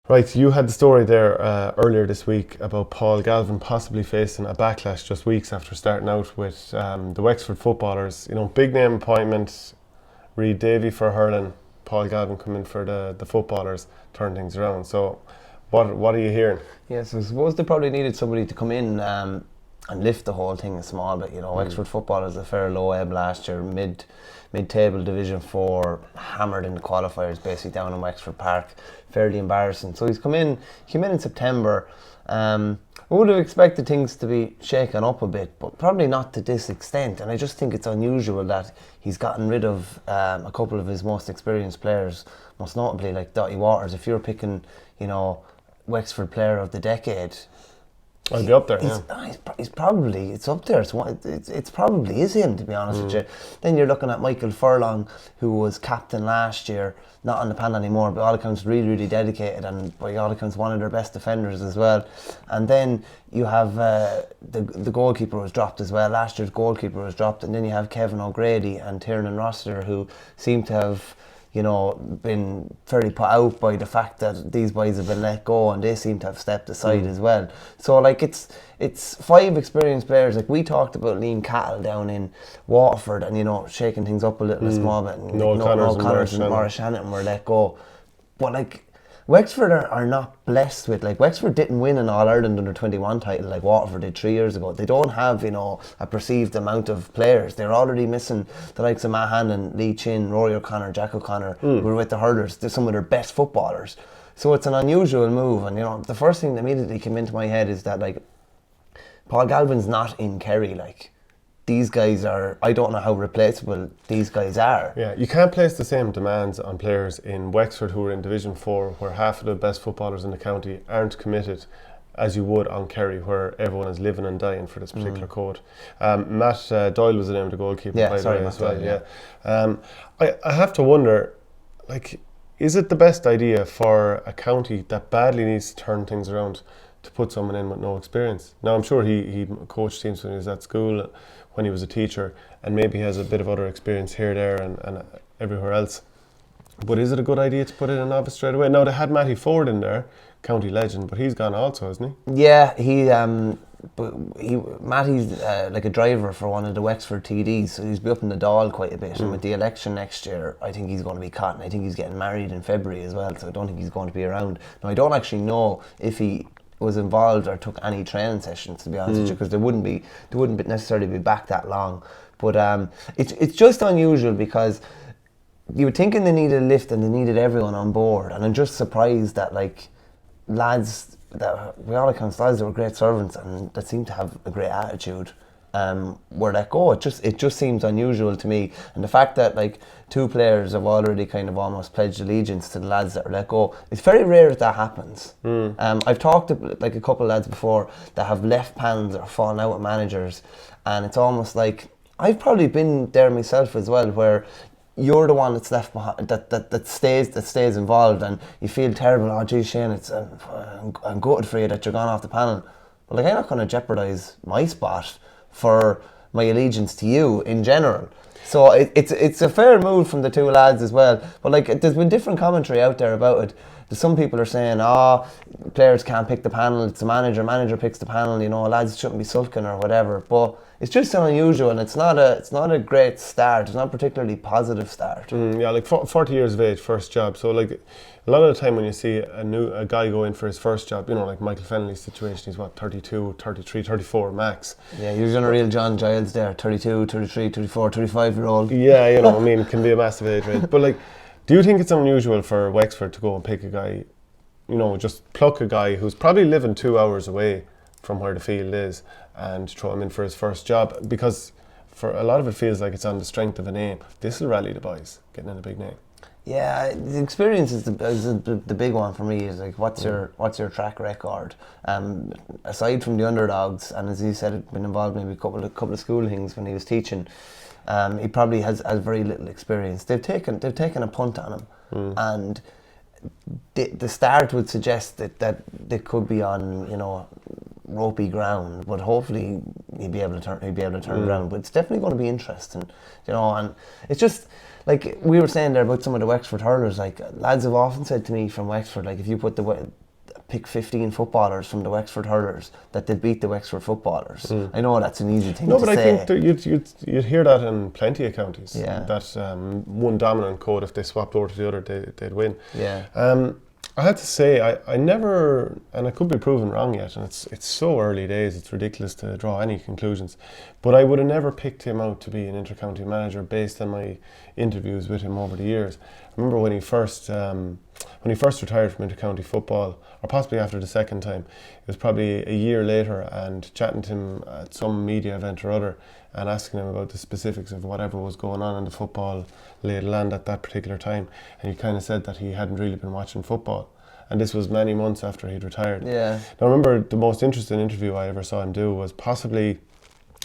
Right, you had the story there earlier this week about Paul Galvin possibly facing a backlash just weeks after starting out with the Wexford footballers. You know, big name appointment, Reid Davey for hurling, Paul Galvin coming for the footballers, turn things around. So, what are you hearing? Yes, I suppose they probably needed somebody to come in and lift the whole thing a small bit. You know, Wexford football is a fair low ebb last year, mid-table Division 4, hammered in the qualifiers basically down in Wexford Park, fairly embarrassing. So he came in September. I would have expected things to be shaken up a bit, but probably not to this extent. And I just think it's unusual that he's gotten rid of a couple of his most experienced players, most notably like Dottie Waters. If you're picking, you know, Wexford Player of the Decade, I'd be up there. He's probably, it's up there. It's probably is him, to be honest with you. Then you're looking at Michael Furlong, who was captain last year, not on the panel anymore, but by all accounts really, really dedicated, and by all accounts one of their best defenders as well. And then you have the goalkeeper was dropped as well. Last year's goalkeeper was dropped, and then you have Kevin O'Grady and Tiernan Rossiter, who seem to have, you know, been fairly put out by the fact that these boys have been let go, and they seem to have stepped aside as well. So like it's 5 experienced players. Like we talked about Liam Cattle down in Waterford, and you know, shaking things up a little small bit, and Noel Connors and Maurice Shannon were let go. But like Wexford are not blessed with, like, Wexford didn't win an All-Ireland under-21 title like Waterford did 3 years ago. They don't have, you know, a perceived amount of players. They're already missing the likes of Mahan and Lee Chin, Rory O'Connor, Jack O'Connor, who were with the hurlers. They're some of their best footballers. So it's an unusual move, and you know, the first thing that immediately came into my head is that, like, Paul Galvin's not in Kerry, like. These guys are, I don't know how replaceable these guys are. Yeah, you can't place the same demands on players in Wexford who are in Division 4, where half of the best footballers in the county aren't committed, as you would on Kerry, where everyone is living and dying for this particular code. Matt Doyle was the name of the goalkeeper, by the way, as well. Yeah. I have to wonder, like, is it the best idea for a county that badly needs to turn things around to put someone in with no experience? Now, I'm sure he coached teams when he was at school, when he was a teacher, and maybe he has a bit of other experience here, there and everywhere else. But is it a good idea to put in a novice straight away? Now, they had Matty Ford in there, county legend, but he's gone also, hasn't he? Yeah, Matty's like a driver for one of the Wexford TDs, so he's be up in the Dáil quite a bit. And with the election next year, I think he's going to be caught, and I think he's getting married in February as well, so I don't think he's going to be around. Now, I don't actually know if he was involved or took any training sessions, to be honest with you, because they wouldn't necessarily be back that long. But it's just unusual, because you were thinking they needed a lift and they needed everyone on board, and I'm just surprised that, like, lads that, by all accounts, lads that were great servants and that seemed to have a great attitude, were let go. It just seems unusual to me, and the fact that, like, 2 players have already kind of almost pledged allegiance to the lads that are let go, it's very rare that happens. I've talked to, like, a couple of lads before that have left panels or fallen out with managers, and it's almost like, I've probably been there myself as well, where you're the one that's left behind, that stays involved, and you feel terrible. Oh geez, Shane, I'm gutted for you that you're gone off the panel, but like, I'm not going to jeopardise my spot for my allegiance to you in general. So it's a fair move from the 2 lads as well. But like, there's been different commentary out there about it. Some people are saying, players can't pick the panel, it's the manager picks the panel, you know, lads shouldn't be sulking or whatever. But it's just unusual, and it's not a great start. It's not a particularly positive start. Yeah, like 40 years of age, first job. So like, a lot of the time when you see a guy go in for his first job, you know, like Michael Verney's situation, he's what, 32, 33, 34 max. Yeah, you're doing a real John Giles there, 32, 33, 34, 35-year-old. Yeah, you know, I mean, it can be a massive age range. But like, do you think it's unusual for Wexford to go and pick a guy, you know, just pluck a guy who's probably living 2 hours away from where the field is, and throw him in for his first job? Because for a lot of it feels like it's on the strength of a name. This will rally the boys, getting in a big name. Yeah, the experience is the big one for me. Is like, what's your track record? Aside from the underdogs, and as you said, been involved maybe a couple of school things when he was teaching. He probably has very little experience. They've taken a punt on him, and the start would suggest that they could be on, you know, ropey ground, but hopefully he'll be able to turn it around. But it's definitely going to be interesting, you know. And it's just like we were saying there about some of the Wexford hurlers. Like lads have often said to me from Wexford, like if you put pick 15 footballers from the Wexford hurlers, that they'd beat the Wexford footballers. I know that's an easy thing to say. No, but I think you'd hear that in plenty of counties. Yeah. That one dominant code, if they swapped over to the other, they'd win. Yeah. I had to say, I never, and I could be proven wrong yet, and it's so early days, it's ridiculous to draw any conclusions, but I would have never picked him out to be an inter-county manager based on my interviews with him over the years. I remember when he first retired from inter-county football, or possibly after the second time, it was probably a year later, and chatting to him at some media event or other, and asking him about the specifics of whatever was going on in the football lay of the land at that particular time, and he kind of said that he hadn't really been watching football, and this was many months after he'd retired. Yeah. Now I remember the most interesting interview I ever saw him do was possibly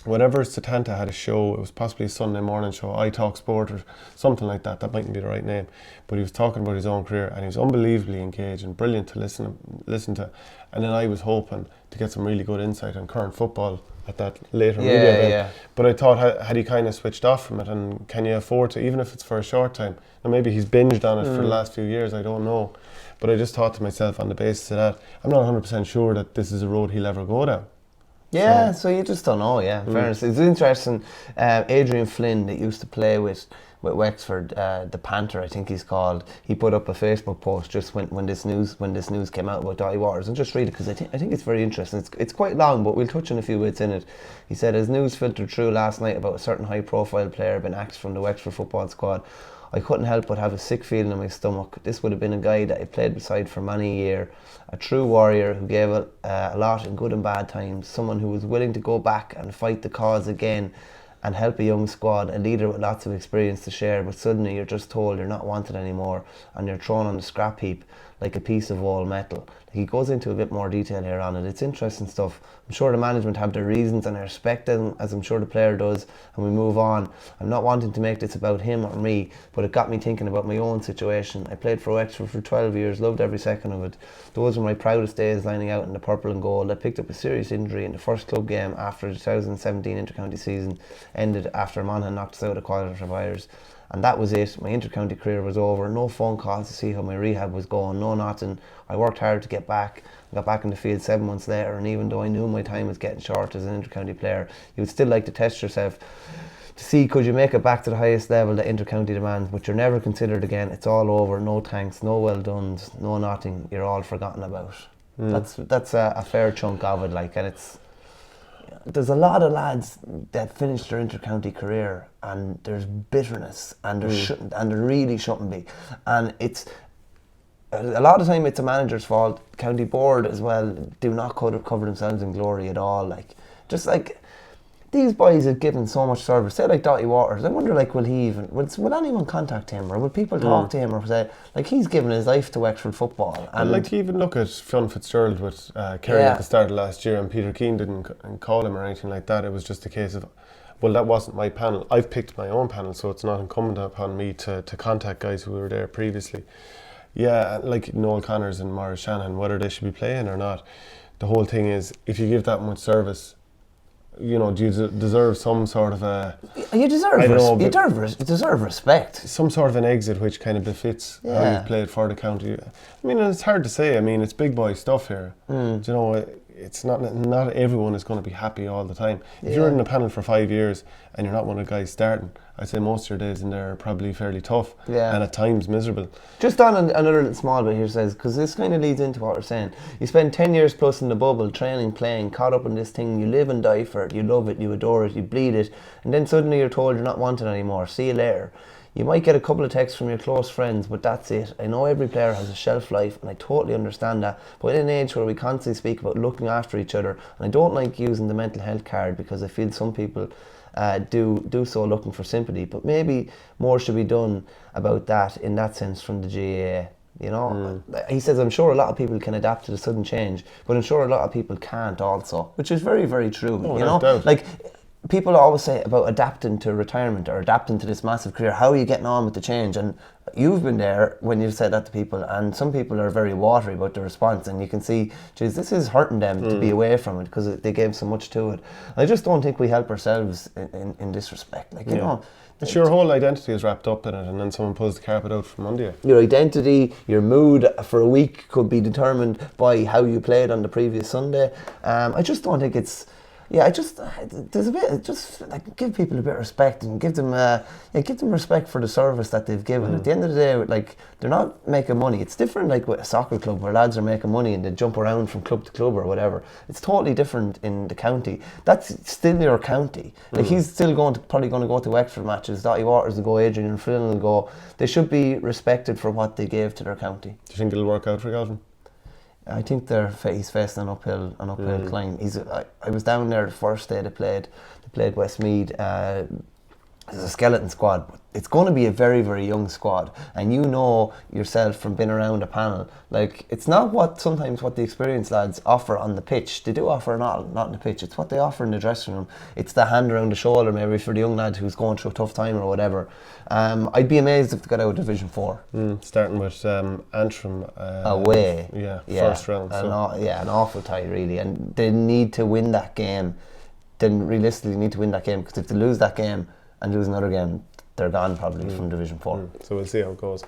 whenever Satanta had a show. It was possibly a Sunday morning show, I Talk Sport or something like that. That mightn't be the right name, but he was talking about his own career, and he was unbelievably engaged and brilliant to listen to. And then I was hoping to get some really good insight on current football at that later media event. Yeah. But I thought, had he kind of switched off from it, and can you afford to, even if it's for a short time? Now maybe he's binged on it for the last few years, I don't know. But I just thought to myself, on the basis of that, I'm not 100% sure that this is a road he'll ever go down. Yeah, so you just don't know, fairness. It's interesting. Adrian Flynn, that used to play with Wexford, the Panther, I think he's called, he put up a Facebook post just when this news came out about Doughty Waters, and just read it because I think it's very interesting. It's quite long, but we'll touch on a few bits in it. He said, as news filtered through last night about a certain high profile player being axed from the Wexford football squad, I couldn't help but have a sick feeling in my stomach. This would have been a guy that I played beside for many a year, a true warrior who gave a lot in good and bad times, someone who was willing to go back and fight the cause again and help a young squad, a leader with lots of experience to share, but suddenly you're just told you're not wanted anymore and you're thrown on the scrap heap like a piece of old metal. He goes into a bit more detail here on it. It's interesting stuff. I'm sure the management have their reasons, and I respect them, as I'm sure the player does, and we move on. I'm not wanting to make this about him or me, but it got me thinking about my own situation. I played for Wexford for 12 years, loved every second of it. Those were my proudest days lining out in the purple and gold. I picked up a serious injury in the first club game after the 2017 inter-county season ended after Monaghan knocked us out of quarter-finals. And that was it. My inter-county career was over. No phone calls to see how my rehab was going. No nothing. I worked hard to get back. I got back in the field 7 months later, and even though I knew my time was getting short as an inter-county player, you would still like to test yourself to see could you make it back to the highest level that inter-county demands, but you're never considered again. It's all over. No thanks, no well done, no nothing. You're all forgotten about. That's a fair chunk of it, like, and it's. There's a lot of lads that finish their inter-county career and there's bitterness and there really shouldn't be, and it's a lot of time it's a manager's fault. County board as well do not cover themselves in glory at all. Like, just like these boys have given so much service. Say like Doughty Waters, I wonder, like, will anyone contact him, or will people talk to him, or say, like, he's given his life to Wexford football. And like, to even look at Fionn Fitzgerald with Kerry at the start of last year, and Peter Keane didn't call him or anything like that. It was just a case of, well, that wasn't my panel. I've picked my own panel, so it's not incumbent upon me to contact guys who were there previously. Yeah, like Noel Connors and Maurice Shanahan, whether they should be playing or not. The whole thing is, if you give that much service, you know, do you deserve some sort of a... You deserve respect. Some sort of an exit which kind of befits how you've played for the county. I mean, it's hard to say. I mean, it's big boy stuff here. Do you know, it's not everyone is going to be happy all the time. If you're in a panel for 5 years and you're not one of the guys starting, I'd say most of your days in there are probably fairly tough and at times miserable. Just on another little small bit here says, because this kind of leads into what we're saying. You spend 10 years plus in the bubble, training, playing, caught up in this thing, you live and die for it, you love it, you adore it, you bleed it, and then suddenly you're told you're not wanted anymore, see you later. You might get a couple of texts from your close friends, but that's it. I know every player has a shelf life, and I totally understand that, but in an age where we constantly speak about looking after each other, and I don't like using the mental health card because I feel some people do so looking for sympathy, but maybe more should be done about that in that sense from the GAA. You know, he says, I'm sure a lot of people can adapt to the sudden change, but I'm sure a lot of people can't also, which is very, very true. You know, like, people always say about adapting to retirement or adapting to this massive career. How are you getting on with the change? And you've been there when you've said that to people, and some people are very watery about the response, and you can see, geez, this is hurting them to be away from it because they gave so much to it. I just don't think we help ourselves in this respect. Like, you know, your whole identity is wrapped up in it, and then someone pulls the carpet out from under you. Your identity, your mood for a week could be determined by how you played on the previous Sunday. I just don't think it's. Yeah, there's a bit, just like give people a bit of respect and give them respect for the service that they've given. At the end of the day, like, they're not making money. It's different, like with a soccer club where lads are making money and they jump around from club to club or whatever. It's totally different in the county. That's still your county. Like, he's still probably going to go to Wexford matches. Dottie Waters will go, Adrian and Flynn will go. They should be respected for what they gave to their county. Do you think it'll work out for Galvin? I think he's facing an uphill climb. I was down there the first day they played Westmeath. It's a skeleton squad. It's going to be a very, very young squad, and you know yourself from being around a panel. Like, it's not sometimes what the experienced lads offer on the pitch. They do offer not on the pitch. It's what they offer in the dressing room. It's the hand around the shoulder maybe for the young lad who's going through a tough time or whatever. I'd be amazed if they got out of Division 4. Starting with Antrim away. First round. An awful tie really, and they need to win that game. They realistically need to win that game, because if they lose that game and lose another game, they're gone probably from Division 4. So we'll see how it goes.